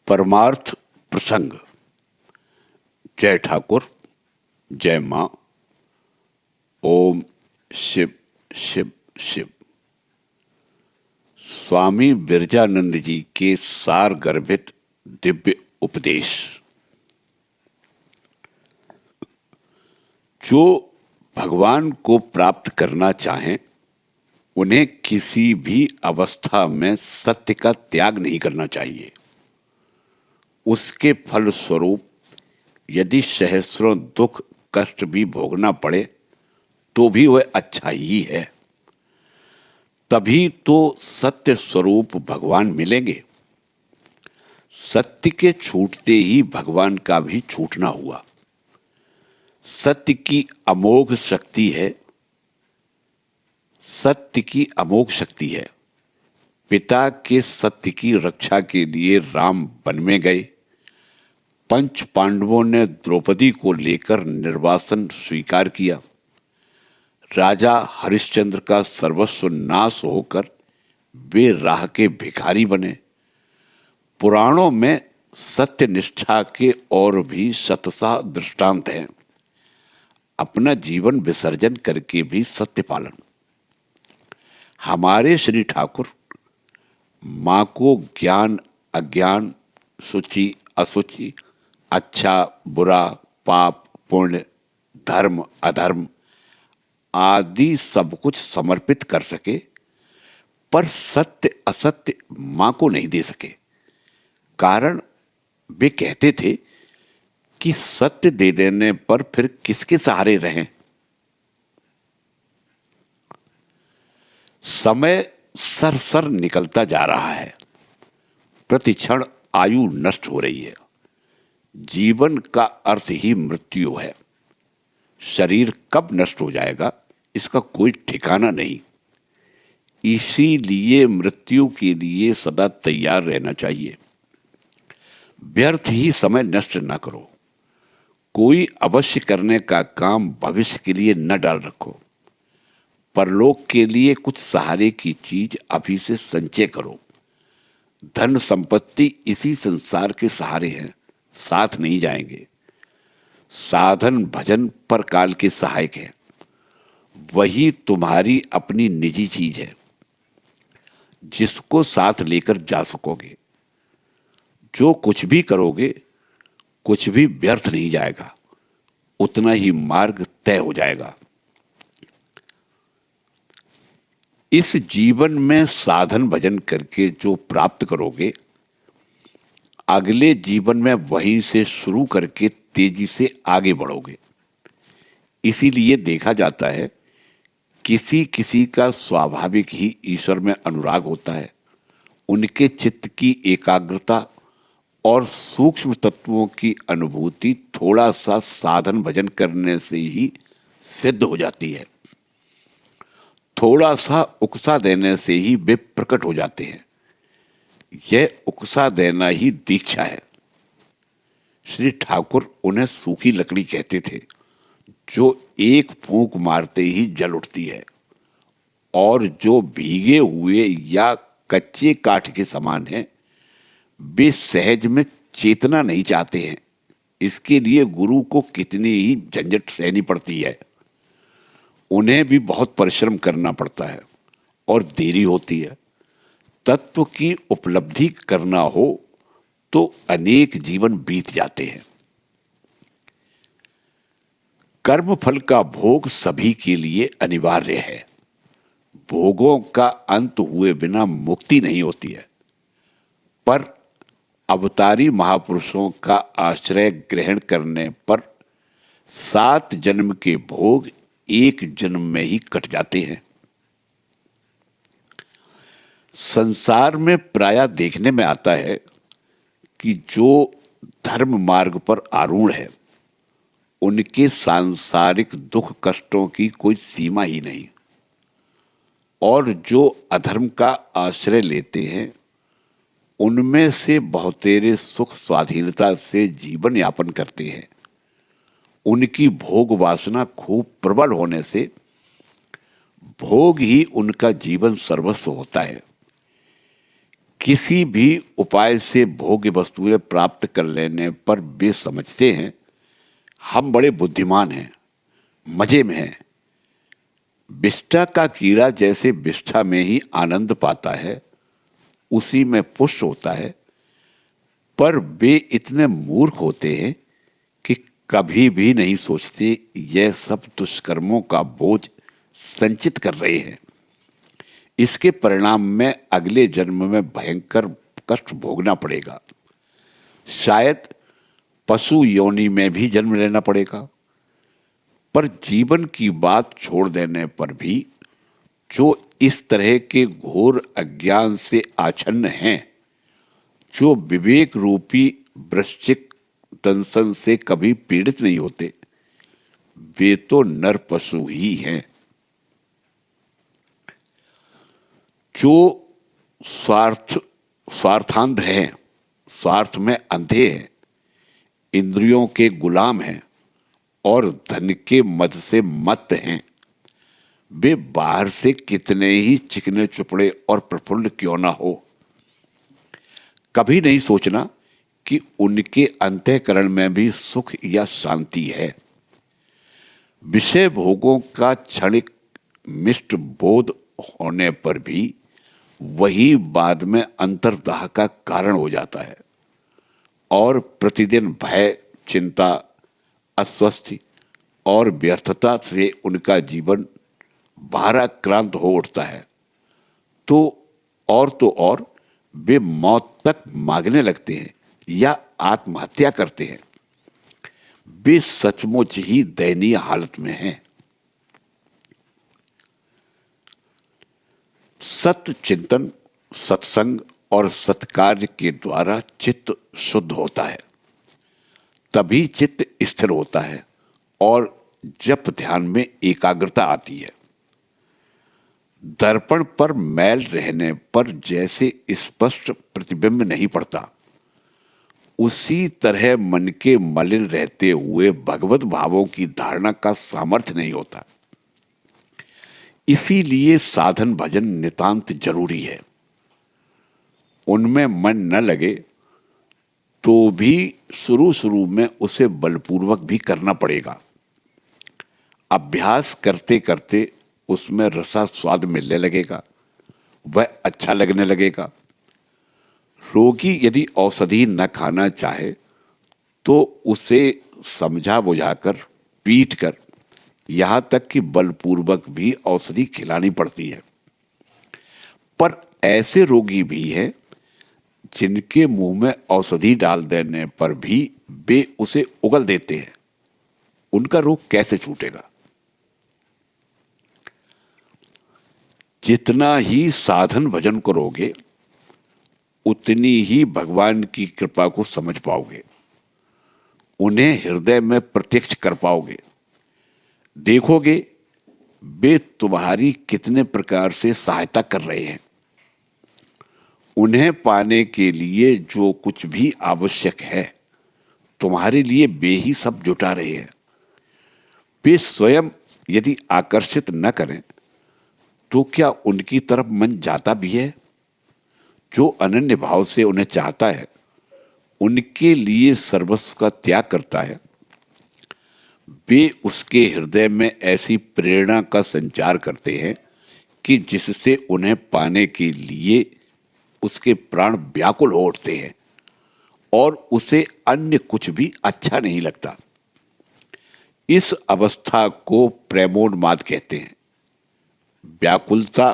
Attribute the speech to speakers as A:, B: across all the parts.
A: परमार्थ प्रसंग। जय ठाकुर, जय मां। ओम शिव शिव शिव। स्वामी बिरजानंद जी के सार गर्भित दिव्य उपदेश। जो भगवान को प्राप्त करना चाहें उन्हें किसी भी अवस्था में सत्य का त्याग नहीं करना चाहिए। उसके फल स्वरूप यदि सहस्रों दुख कष्ट भी भोगना पड़े तो भी वह अच्छा ही है। तभी तो सत्य स्वरूप भगवान मिलेंगे। सत्य के छूटते ही भगवान का भी छूटना हुआ। सत्य की अमोघ शक्ति है। सत्य की अमोघ शक्ति है। पिता के सत्य की रक्षा के लिए राम वन में गए। पंच पांडवों ने द्रौपदी को लेकर निर्वासन स्वीकार किया। राजा हरिश्चंद्र का सर्वस्व नाश होकर वे राह के भिखारी बने। पुराणों में सत्य निष्ठा के और भी शतशः दृष्टांत हैं। अपना जीवन विसर्जन करके भी सत्य पालन। हमारे श्री ठाकुर मां को ज्ञान अज्ञान, शुचि असुचि, अच्छा बुरा, पाप पुण्य, धर्म अधर्म आदि सब कुछ समर्पित कर सके, पर सत्य असत्य मां को नहीं दे सके। कारण वे कहते थे कि सत्य दे देने पर फिर किसके सहारे रहें। समय सरसर निकलता जा रहा है। प्रतिक्षण आयु नष्ट हो रही है। जीवन का अर्थ ही मृत्यु है। शरीर कब नष्ट हो जाएगा इसका कोई ठिकाना नहीं। इसीलिए मृत्यु के लिए सदा तैयार रहना चाहिए। व्यर्थ ही समय नष्ट न करो। कोई अवश्य करने का काम भविष्य के लिए न डाल रखो। परलोक के लिए कुछ सहारे की चीज अभी से संचय करो। धन संपत्ति इसी संसार के सहारे हैं, साथ नहीं जाएंगे। साधन भजन परकाल के सहायक है। वही तुम्हारी अपनी निजी चीज है जिसको साथ लेकर जा सकोगे। जो कुछ भी करोगे कुछ भी व्यर्थ नहीं जाएगा, उतना ही मार्ग तय हो जाएगा। इस जीवन में साधन भजन करके जो प्राप्त करोगे, अगले जीवन में वहीं से शुरू करके तेजी से आगे बढ़ोगे। इसीलिए देखा जाता है किसी किसी का स्वाभाविक ही ईश्वर में अनुराग होता है। उनके चित्त की एकाग्रता और सूक्ष्म तत्वों की अनुभूति थोड़ा सा साधन भजन करने से ही सिद्ध हो जाती है। थोड़ा सा उकसा देने से ही वे प्रकट हो जाते हैं। यह उकसा देना ही दीक्षा है। श्री ठाकुर उन्हें सूखी लकड़ी कहते थे, जो एक फूंक मारते ही जल उठती है, और जो भीगे हुए या कच्चे काठ के समान है। वे सहज में चेतना नहीं चाहते हैं। इसके लिए गुरु को कितनी ही झंझट सहनी पड़ती है। उन्हें भी बहुत परिश्रम करना पड़ता है और देरी होती है। तत्व की उपलब्धि करना हो तो अनेक जीवन बीत जाते हैं। कर्म फल का भोग सभी के लिए अनिवार्य है। भोगों का अंत हुए बिना मुक्ति नहीं होती है। पर अवतारी महापुरुषों का आश्रय ग्रहण करने पर 7 जन्म के भोग एक जन्म में ही कट जाते हैं। संसार में प्रायः देखने में आता है कि जो धर्म मार्ग पर आरूढ़ है उनके सांसारिक दुख कष्टों की कोई सीमा ही नहीं, और जो अधर्म का आश्रय लेते हैं उनमें से बहुतेरे सुख स्वाधीनता से जीवन यापन करते हैं। उनकी भोग वासना खूब प्रबल होने से भोग ही उनका जीवन सर्वस्व होता है। किसी भी उपाय से भोग्य वस्तुएं प्राप्त कर लेने पर वे समझते हैं हम बड़े बुद्धिमान हैं, मजे में हैं। विष्ठा का कीड़ा जैसे विष्ठा में ही आनंद पाता है, उसी में पुष्ट होता है, पर वे इतने मूर्ख होते हैं कि कभी भी नहीं सोचते यह सब दुष्कर्मों का बोझ संचित कर रहे हैं। इसके परिणाम में अगले जन्म में भयंकर कष्ट भोगना पड़ेगा। शायद पशु योनि में भी जन्म लेना पड़ेगा। पर जीवन की बात छोड़ देने पर भी जो इस तरह के घोर अज्ञान से आच्छन्न हैं, जो विवेक रूपी वृश्चिक दंशन से कभी पीड़ित नहीं होते, वे तो नर पशु ही हैं। जो स्वार्थांध हैं, स्वार्थ में अंधे हैं, इंद्रियों के गुलाम हैं और धन के मद से मत हैं, वे बाहर से कितने ही चिकने चुपड़े और प्रफुल्ल क्यों ना हो, कभी नहीं सोचना कि उनके अंतःकरण में भी सुख या शांति है। विषय भोगों का क्षणिक मिष्ट बोध होने पर भी वही बाद में अंतर्दाह का कारण हो जाता है और प्रतिदिन भय, चिंता, अस्वस्थ और व्यर्थता से उनका जीवन भाराक्रांत हो उठता है। तो और वे मौत तक मांगने लगते हैं या आत्महत्या करते हैं। वे सचमुच ही दयनीय हालत में हैं। सत्य चिंतन, सत्संग और सत्कार्य के द्वारा चित्त शुद्ध होता है, तभी चित्त स्थिर होता है और जप ध्यान में एकाग्रता आती है। दर्पण पर मैल रहने पर जैसे स्पष्ट प्रतिबिंब नहीं पड़ता, उसी तरह मन के मलिन रहते हुए भगवत भावों की धारणा का सामर्थ्य नहीं होता। इसीलिए साधन भजन नितांत जरूरी है। उनमें मन न लगे तो भी शुरू शुरू में उसे बलपूर्वक भी करना पड़ेगा। अभ्यास करते करते उसमें रसा स्वाद मिलने लगेगा, वह अच्छा लगने लगेगा। रोगी यदि औषधि न खाना चाहे तो उसे समझा बुझाकर, पीट कर, यहां तक कि बलपूर्वक भी औषधि खिलानी पड़ती है। पर ऐसे रोगी भी हैं जिनके मुंह में औषधि डाल देने पर भी वे उसे उगल देते हैं। उनका रोग कैसे छूटेगा? जितना ही साधन भजन करोगे उतनी ही भगवान की कृपा को समझ पाओगे, उन्हें हृदय में प्रत्यक्ष कर पाओगे। देखोगे वे तुम्हारी कितने प्रकार से सहायता कर रहे हैं। उन्हें पाने के लिए जो कुछ भी आवश्यक है, तुम्हारे लिए वे ही सब जुटा रहे हैं। वे स्वयं यदि आकर्षित न करें तो क्या उनकी तरफ मन जाता भी है? जो अनन्य भाव से उन्हें चाहता है, उनके लिए सर्वस्व का त्याग करता है, वे उसके हृदय में ऐसी प्रेरणा का संचार करते हैं कि जिससे उन्हें पाने के लिए उसके प्राण व्याकुल हो उठते हैं और उसे अन्य कुछ भी अच्छा नहीं लगता। इस अवस्था को प्रेमोन्माद कहते हैं। व्याकुलता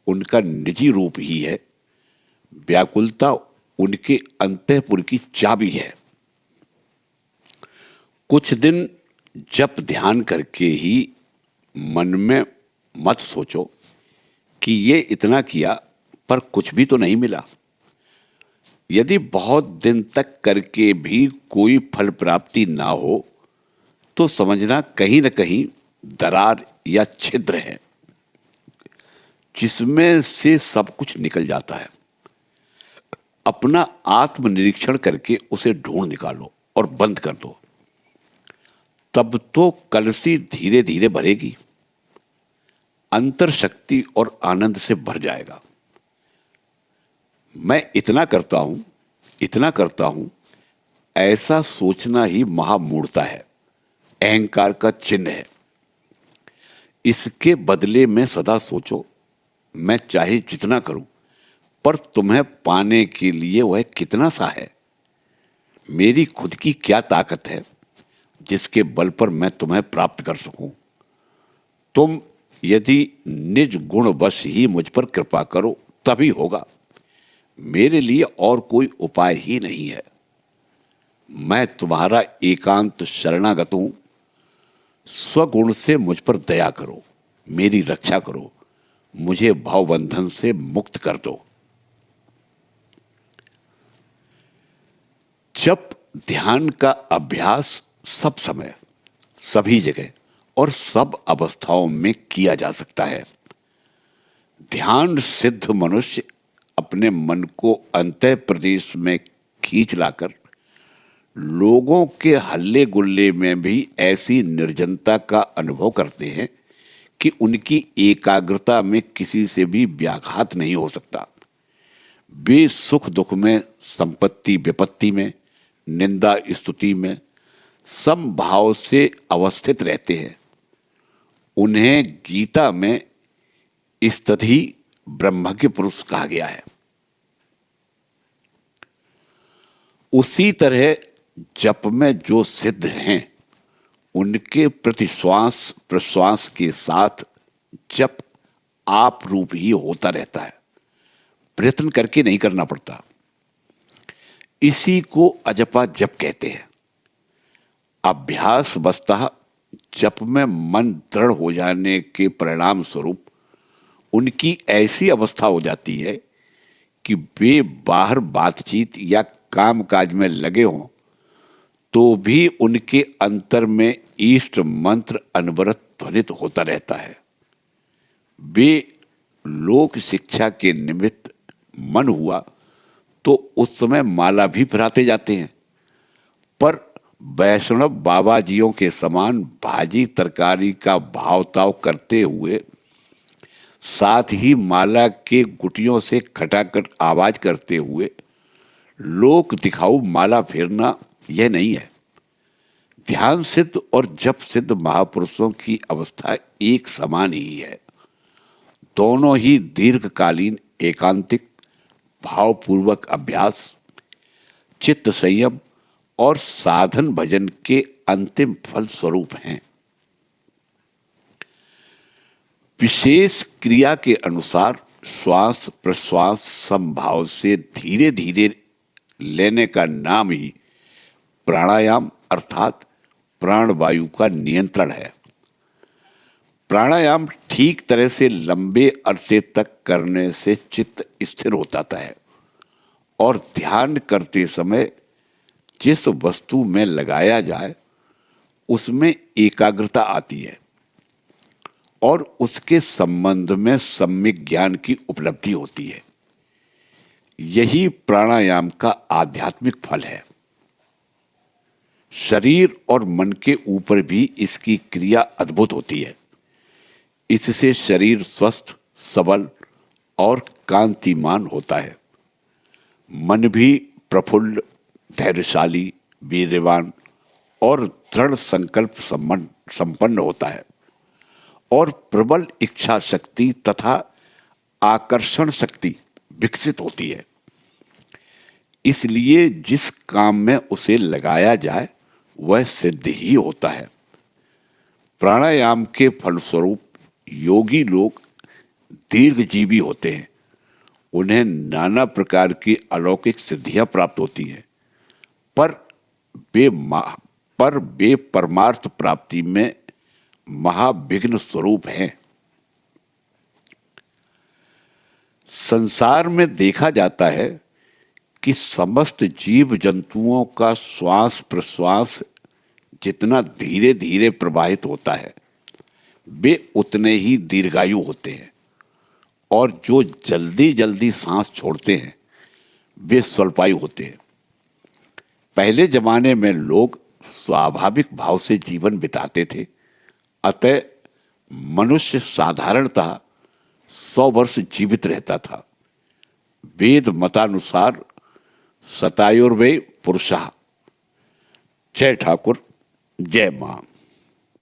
A: उनका निजी रूप ही है। व्याकुलता उनके अंतःपुर की चाबी है। कुछ दिन जप ध्यान करके ही मन में मत सोचो कि ये इतना किया पर कुछ भी तो नहीं मिला। यदि बहुत दिन तक करके भी कोई फल प्राप्ति ना हो तो समझना कहीं न कहीं दरार या छिद्र है जिसमें से सब कुछ निकल जाता है। अपना आत्मनिरीक्षण करके उसे ढूंढ निकालो और बंद कर दो, तब तो कलसी धीरे धीरे भरेगी, अंतर शक्ति और आनंद से भर जाएगा। मैं इतना करता हूं, ऐसा सोचना ही महामूढ़ता है, अहंकार का चिन्ह है। इसके बदले में सदा सोचो, मैं चाहे जितना करूं, पर तुम्हें पाने के लिए वह कितना सा है। मेरी खुद की क्या ताकत है जिसके बल पर मैं तुम्हें प्राप्त कर सकूं। तुम यदि निज गुण वश ही मुझ पर कृपा करो तभी होगा। मेरे लिए और कोई उपाय ही नहीं है। मैं तुम्हारा एकांत शरणागत हूं। स्वगुण से मुझ पर दया करो, मेरी रक्षा करो, मुझे भावबंधन से मुक्त कर दो। जब ध्यान का अभ्यास सब समय, सभी जगह और सब अवस्थाओं में किया जा सकता है। ध्यान सिद्ध मनुष्य अपने मन को अंतः प्रदेश में खींच लाकर लोगों के हल्ले गुल्ले में भी ऐसी निर्जनता का अनुभव करते हैं कि उनकी एकाग्रता में किसी से भी व्याघात नहीं हो सकता। वे सुख दुख में, संपत्ति विपत्ति में, निंदा स्तुति में समभाव से अवस्थित रहते हैं। उन्हें गीता में स्तधि ब्रह्मज्ञ पुरुष कहा गया है। उसी तरह जप में जो सिद्ध हैं, उनके प्रति श्वास प्रश्वास के साथ जप आप रूप ही होता रहता है, प्रयत्न करके नहीं करना पड़ता। इसी को अजपा जप कहते हैं। अभ्यास वस्तः जप में मन दृढ़ हो जाने के परिणाम स्वरूप उनकी ऐसी अवस्था हो जाती है कि वे बाहर बातचीत या काम काज में लगे हों तो भी उनके अंतर में इष्ट मंत्र अनवरत ध्वनित होता रहता है। वे लोक शिक्षा के निमित्त मन हुआ तो उस समय माला भी फिराते जाते हैं, पर वैष्णव बाबा जियों के समान भाजी तरकारी का भावताव करते हुए साथ ही माला के गुटियों से खटाखट आवाज करते हुए लोक दिखाऊ माला फेरना यह नहीं है। ध्यान सिद्ध और जप सिद्ध महापुरुषों की अवस्था एक समान ही है। दोनों ही दीर्घकालीन एकांतिक भावपूर्वक अभ्यास, चित्त संयम और साधन भजन के अंतिम फल स्वरूप हैं। विशेष क्रिया के अनुसार श्वास प्रश्वास समभाव से धीरे धीरे लेने का नाम ही प्राणायाम अर्थात प्राणवायु का नियंत्रण है। प्राणायाम ठीक तरह से लंबे अरसे तक करने से चित्त स्थिर हो जाता है और ध्यान करते समय जिस वस्तु में लगाया जाए उसमें एकाग्रता आती है और उसके संबंध में सम्यक ज्ञान की उपलब्धि होती है। यही प्राणायाम का आध्यात्मिक फल है। शरीर और मन के ऊपर भी इसकी क्रिया अद्भुत होती है। इससे शरीर स्वस्थ, सबल और कांतिमान होता है। मन भी प्रफुल्ल, धैर्यशाली, वीर्यवान और दृढ़ संकल्प संपन्न होता है और प्रबल इच्छा शक्ति तथा आकर्षण शक्ति विकसित होती है। इसलिए जिस काम में उसे लगाया जाए वह सिद्ध ही होता है। प्राणायाम के फलस्वरूप योगी लोग दीर्घजीवी होते हैं। उन्हें नाना प्रकार की अलौकिक सिद्धियां प्राप्त होती हैं, पर वे परमार्थ प्राप्ति में महाविघ्न स्वरूप हैं। संसार में देखा जाता है कि समस्त जीव जंतुओं का श्वास प्रश्वास जितना धीरे धीरे प्रवाहित होता है वे उतने ही दीर्घायु होते हैं, और जो जल्दी जल्दी सांस छोड़ते हैं वे स्वल्पायु होते हैं। पहले जमाने में लोग स्वाभाविक भाव से जीवन बिताते थे, अतः मनुष्य साधारणतः 100 वर्ष जीवित रहता था। वेद मतानुसार सतायुर्वे पुरुषः। जय ठाकुर, जय मां।